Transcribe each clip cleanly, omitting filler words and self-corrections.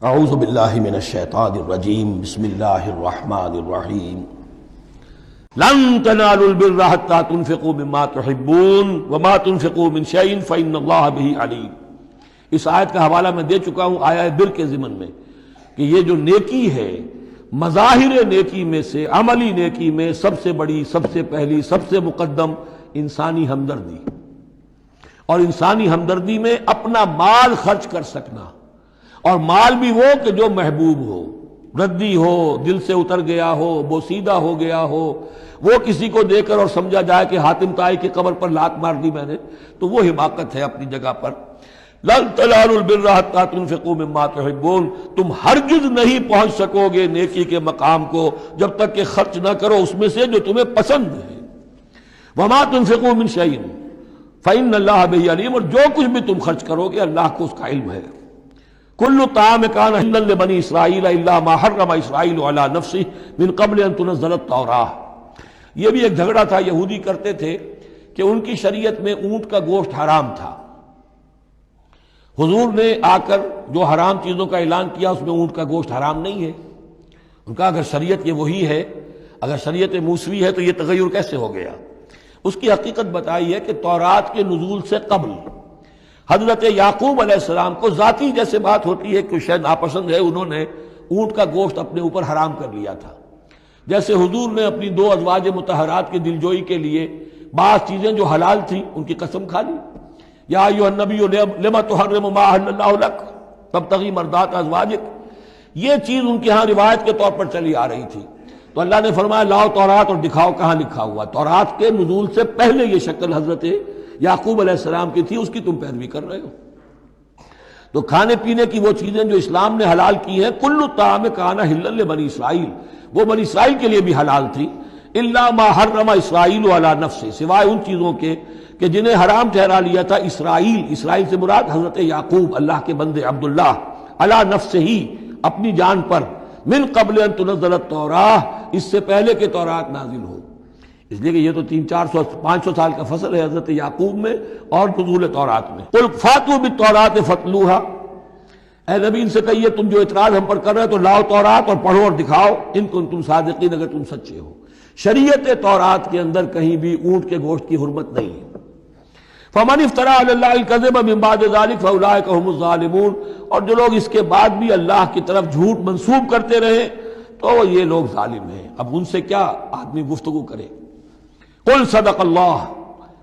اعوذ باللہ من الشیطان الرجیم بسم اللہ الرحمن الرحیم لن تنالوا البر حتى تنفقوا مما تحبون وما تنفقوا من شيء فإن اللہ به علیم۔ اس آیت کا حوالہ میں دے چکا ہوں آیہ بر کے ضمن میں کہ یہ جو نیکی ہے مظاہر نیکی میں سے، عملی نیکی میں سب سے بڑی، سب سے پہلی، سب سے مقدم انسانی ہمدردی، اور انسانی ہمدردی میں اپنا مال خرچ کر سکنا، اور مال بھی وہ کہ جو محبوب ہو، ردی ہو، دل سے اتر گیا ہو، بوسیدہ ہو گیا ہو، وہ کسی کو دے کر اور سمجھا جائے کہ حاتم طائی کی قبر پر لات مار دی میں نے، تو وہ حماقت ہے اپنی جگہ پر۔ لن تنالوا البر حتى تنفقوا مما تحبون، تم ہرگز نہیں پہنچ سکو گے نیکی کے مقام کو جب تک کہ خرچ نہ کرو اس میں سے جو تمہیں پسند ہے۔ وما تنفقوا من شيء فإن اللہ به علیم، اور جو کچھ بھی تم خرچ کرو گے اللہ کو اس کا علم ہے۔ کل طعام کان حلا لبنی اسرائیل الا ما حرم اسرائیل علی نفسہ من قبل ان تنزل التوراۃ۔ یہ بھی ایک جھگڑا تھا، یہودی کرتے تھے کہ ان کی شریعت میں اونٹ کا گوشت حرام تھا۔ حضور نے آ کر جو حرام چیزوں کا اعلان کیا اس میں اونٹ کا گوشت حرام نہیں ہے۔ ان کا اگر شریعت یہ وہی ہے، اگر شریعت موسوی ہے تو یہ تغیر کیسے ہو گیا؟ اس کی حقیقت بتائی ہے کہ تورات کے نزول سے قبل حضرت یعقوب علیہ السلام کو ذاتی جیسے بات ہوتی ہے کہ شاید ناپسند ہے، انہوں نے اونٹ کا گوشت اپنے اوپر حرام کر لیا تھا۔ جیسے حضور نے اپنی دو ازواج مطہرات کی دلجوئی کے لیے بعض چیزیں جو حلال تھیں ان کی قسم کھا لی، یا ایھا النبی لما تحرم ما احل اللہ لک تبتغی مرضات ازواجک، یہ چیز ان کے ہاں روایت کے طور پر چلی آ رہی تھی۔ تو اللہ نے فرمایا لاؤ تورات اور دکھاؤ کہاں لکھا ہوا۔ تورات کے نزول سے پہلے یہ شکل حضرت یعقوب علیہ السلام کی تھی، اس کی تم پیروی کر رہے ہو۔ تو کھانے پینے کی وہ چیزیں جو اسلام نے حلال کی ہیں، کل طعام کان حلا لبنی اسرائیل، وہ بنی اسرائیل کے لیے بھی حلال تھی، الا ما حرم اسرائیل علی نفسہ، سوائے ان چیزوں کے کہ جنہیں حرام ٹھہرا لیا تھا اسرائیل، اسرائیل سے مراد حضرت یعقوب اللہ کے بندے عبداللہ، علی نفسہ ہی، اپنی جان پر، من قبل ان تنزل التوراۃ، اس سے پہلے کہ تورات نازل ہو۔ اس لیے کہ یہ تو 300-400-500 سال کا فصل ہے حضرت یعقوب میں اور نزول تورات میں۔ قل فاتوا بالتوراۃ فاتلوها، اے نبی ان سے کہیے تم جو اعتراض ہم پر کر رہے ہو تو لاؤ تورات اور پڑھو اور دکھاؤ، ان کنتم صادقین، اگر تم سچے ہو۔ شریعت تورات کے اندر کہیں بھی اونٹ کے گوشت کی حرمت نہیں ہے۔ فمن افترى علی اللہ الکذب من بعد ذلک فاولئک هم الظالمون، اور جو لوگ اس کے بعد بھی اللہ کی طرف جھوٹ منسوب کرتے رہے تو یہ لوگ ظالم ہیں۔ اب ان سے کیا آدمی گفتگو کرے؟ قل صدق اللہ،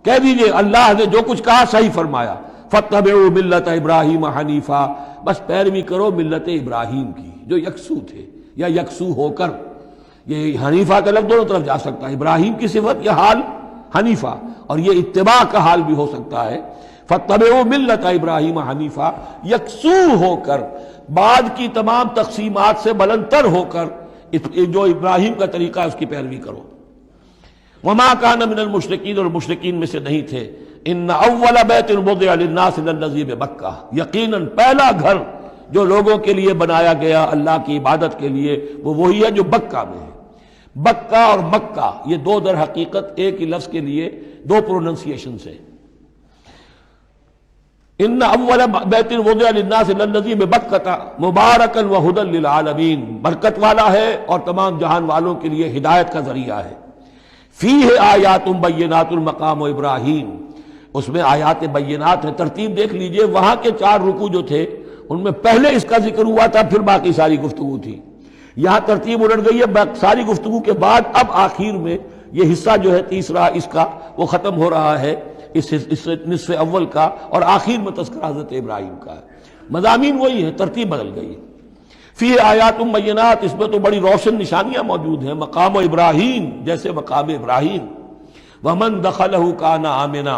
کہہ دیجئے اللہ نے جو کچھ کہا صحیح فرمایا۔ فاتبعوا ملت ابراہیم حنیفا، بس پیروی کرو ملت ابراہیم کی جو یکسو تھے یا یکسو ہو کر، یہ حنیفہ کا لفظ دونوں طرف جا سکتا ہے، ابراہیم کی صفت یا حال حنیفہ، اور یہ اتباع کا حال بھی ہو سکتا ہے۔ فاتبعوا ملت ابراہیم حنیفا، یکسو ہو کر، بعد کی تمام تقسیمات سے بلندتر ہو کر جو ابراہیم کا طریقہ ہے اس کی پیروی کرو۔ وما کان من المشرکین، اور مشرکین میں سے نہیں تھے۔ ان اول بیت وضع للناس للذی بمکہ، یقیناً پہلا گھر جو لوگوں کے لیے بنایا گیا اللہ کی عبادت کے لیے وہ وہی ہے جو بکہ میں ہے۔ بکہ اور مکہ یہ دو در حقیقت ایک ہی لفظ کے لیے دو پروننسیشن سے۔ ان اول بیت وضع للناس للذی ببکہ مبارکا وہدی للعالمین، برکت والا ہے اور تمام جہان والوں کے لیے ہدایت کا ذریعہ ہے۔ فیہ آیات بینات المقام ابراہیم، اس میں آیات بینات ہیں۔ ترتیب دیکھ لیجئے، وہاں کے 4 رکوع جو تھے ان میں پہلے اس کا ذکر ہوا تھا، پھر باقی ساری گفتگو تھی۔ یہاں ترتیب الٹ گئی ہے، ساری گفتگو کے بعد اب آخر میں یہ حصہ جو ہے تیسرا اس کا وہ ختم ہو رہا ہے، اس نصف اول کا، اور آخر میں تذکرہ حضرت ابراہیم کا ہے۔ مضامین وہی ہیں، ترتیب بدل گئی ہے۔ فی آیات بینات، اس میں تو بڑی روشن نشانیاں موجود ہیں۔ مقام ابراہیم، جیسے مقام ابراہیم، ومن دخلہ کان آمنا،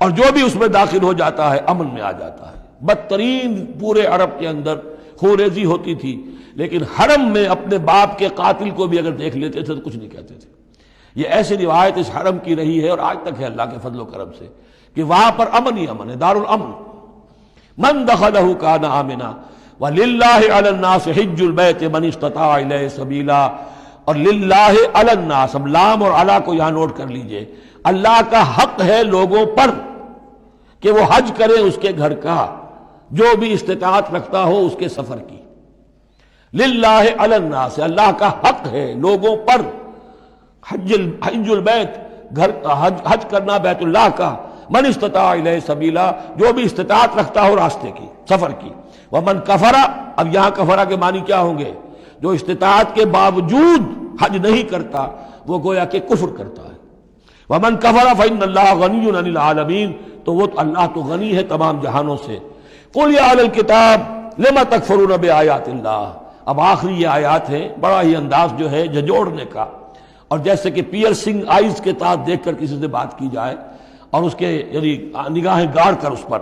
اور جو بھی اس میں داخل ہو جاتا ہے امن میں آ جاتا ہے۔ بدترین پورے عرب کے اندر خوریزی ہوتی تھی، لیکن حرم میں اپنے باپ کے قاتل کو بھی اگر دیکھ لیتے تھے تو کچھ نہیں کہتے تھے۔ یہ ایسی روایت اس حرم کی رہی ہے اور آج تک ہے اللہ کے فضل و کرم سے کہ وہاں پر امن ہی امن ہے، دار الامن۔ من دخلہ کان آمنا وَلِلَّهِ عَلَى النَّاسِ حِجُّ الْبَيْتِ مَنِ اسْتَطَاعَ إِلَيْهِ سَبِيلًا، اور للہ علی الناس، اب لام اور علی کو یہاں نوٹ کر لیجئے، اللہ کا حق ہے لوگوں پر کہ وہ حج کرے اس کے گھر کا، جو بھی استطاعت رکھتا ہو اس کے سفر کی۔ للہ علی الناس، اللہ کا حق ہے لوگوں پر، حج البیت، گھر حج کرنا بیت اللہ کا، من استطاع الیہ سبیلا، جو بھی استطاعت رکھتا ہو راستے کی، سفر کی، ومن کفر، اب یہاں کفرہ کے معنی کیا ہوں گے؟ جو استطاعت کے باوجود حج نہیں کرتا وہ گویا کہ کفر کرتا ہے۔ ومن کفر فإن اللہ غنی عن العالمین، تو وہ اللہ تو غنی ہے تمام جہانوں سے۔ قل یا اہل الکتاب لم تکفرون بآیات اللہ، اب آخری یہ آیات ہیں، بڑا ہی انداز جو ہے جھنجھوڑنے کا، اور جیسے کہ پیئرسنگ آئیز کے ساتھ دیکھ کر کسی سے بات کی جائے اور اس کے یعنی نگاہیں گاڑ کر اس پر،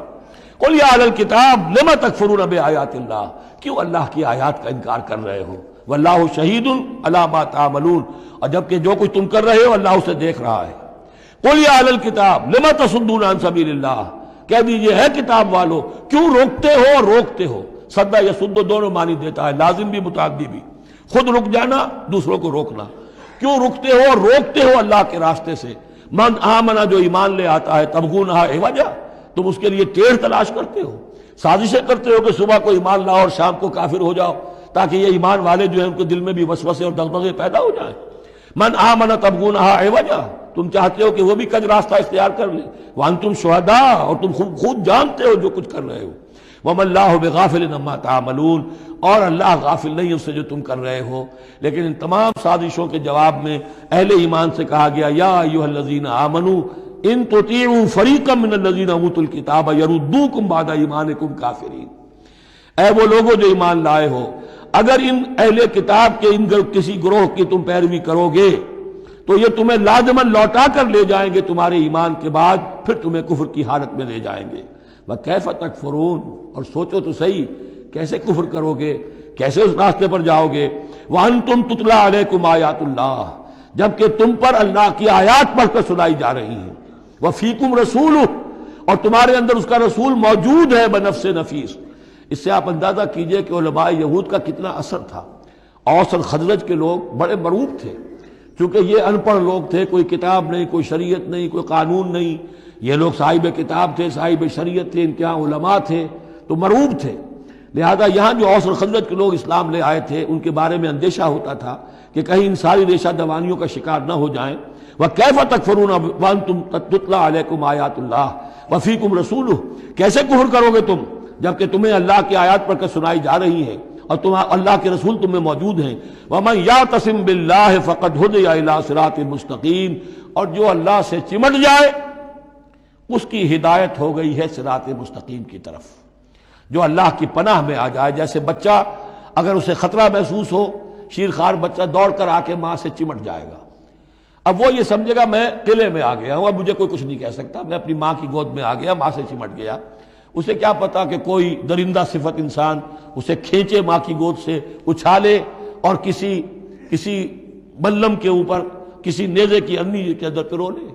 قل یا اہل الکتاب لم تکفرون بآیات اللہ، کیوں اللہ کی آیات کا انکار کر رہے ہو؟ واللہ شہید علی ما تعملون، اور جبکہ جو کچھ تم کر رہے ہو اللہ اسے دیکھ رہا ہے۔ قل یا اہل الکتاب لم تصدون عن سبیل اللہ، کہہ دیجئے ہے کتاب والو کیوں روکتے ہو اور روکتے ہو؟ صدہ یسد دونوں معنی دیتا ہے، لازم بھی متعدی بھی، خود رک جانا، دوسروں کو روکنا۔ کیوں رکتے ہو اور روکتے ہو اللہ کے راستے سے؟ من آمنا، جو ایمان لے آتا ہے، تبغونہا عوجا، تم اس کے لیے ٹیڑھ تلاش کرتے ہو، سازشیں کرتے ہو کہ صبح کو ایمان لاؤ اور شام کو کافر ہو جاؤ، تاکہ یہ ایمان والے جو ہیں ان کے دل میں بھی وسوسے اور دغدغے پیدا ہو جائیں۔ من آمن تبغونہا عوجا، تم چاہتے ہو کہ وہ بھی کج راستہ اختیار کر لے، وانتم شہداء، اور تم خود جانتے ہو جو کچھ کر رہے ہو۔ وما اللہ بغافل عما تعملون، اور اللہ غافل نہیں اس سے جو تم کر رہے ہو۔ لیکن ان تمام سازشوں کے جواب میں اہل ایمان سے کہا گیا یا ایھا الذین آمنوا ان تطیعوا فریقا من الذین اوتوا الکتاب یردوکم بعد ایمانکم کافرین، اے وہ لوگوں جو ایمان لائے ہو، اگر ان اہل کتاب کے ان کسی گروہ کی تم پیروی کرو گے تو یہ تمہیں لازماً لوٹا کر لے جائیں گے تمہارے ایمان کے بعد، پھر تمہیں کفر کی حالت میں لے جائیں گے۔ وَكَيْفَ تَكْفُرُونَ، اور سوچو تو صحیح کیسے کفر کرو گے، کیسے اس راستے پر جاؤ گے۔ وَأَنْتُمْ تُتْلَىٰ عَلَيْكُمْ آیَاتُ اللَّهِ، جبکہ تم پر اللہ کی آیات پڑھ کر سنائی جا رہی ہیں۔ وَفِيكُمْ رَسُولُهُ، اور تمہارے اندر اس کا رسول موجود ہے بنفس نفیس۔ اس سے آپ اندازہ کیجئے کہ علماء یہود کا کتنا اثر تھا۔ اوس اور خزرج کے لوگ بڑے مرعوب تھے، چونکہ یہ ان پڑھ لوگ تھے، کوئی کتاب نہیں، کوئی شریعت نہیں، کوئی قانون نہیں۔ یہ لوگ صاحب کتاب تھے، صاحب شریعت تھے، ان کے ہاں علماء تھے، تو مرعوب تھے۔ لہذا یہاں جو اوس اور خزرج کے لوگ اسلام لے آئے تھے ان کے بارے میں اندیشہ ہوتا تھا کہ کہیں ان ساری ریشہ دوانیوں کا شکار نہ ہو جائیں۔ وَكَيْفَ تَكْفُرُونَ وَأَنْتُمْ تُتْلَىٰ عَلَيْكُمْ آیَاتُ اللَّهِ وَفِيكُمْ رَسُولُهُ، کیسے کفر کرو گے تم جبکہ تمہیں اللہ کی آیات پڑھ کر سنائی جا رہی ہیں اور اللہ کے رسول تم میں موجود ہیں۔ وَمَن يَعْتَصِم بِاللَّهِ فَقَدْ هُدِيَ إِلَىٰ صِرَاطٍ مُسْتَقِيمٍ، اور جو اللہ سے چمٹ جائے اس کی ہدایت ہو گئی ہے صراط مستقیم کی طرف۔ جو اللہ کی پناہ میں آ جائے، جیسے بچہ اگر اسے خطرہ محسوس ہو، شیرخوار بچہ دوڑ کر آ کے ماں سے چمٹ جائے گا، اب وہ یہ سمجھے گا میں قلعے میں آ گیا ہوں، اب مجھے کوئی کچھ نہیں کہہ سکتا، میں اپنی ماں کی گود میں آ گیا، ماں سے چمٹ گیا۔ اسے کیا پتا کہ کوئی درندہ صفت انسان اسے کھینچے ماں کی گود سے، اچھالے اور کسی بلم کے اوپر کسی نیزے کی انی کے اندر پرو لے۔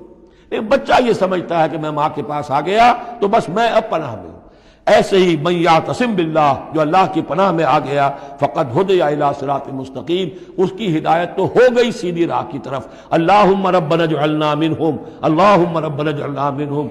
ایک بچہ یہ سمجھتا ہے کہ میں ماں کے پاس آ گیا تو بس میں اب پناہ میں ہوں۔ ایسے ہی من یعتصم باللہ، جو اللہ کی پناہ میں آ گیا، فقد ہدی الی صراط مستقیم، اس کی ہدایت تو ہو گئی سیدھی راہ کی طرف۔ اللہم ربنا اجعلنا منہم، اللہم ربنا اجعلنا منہم۔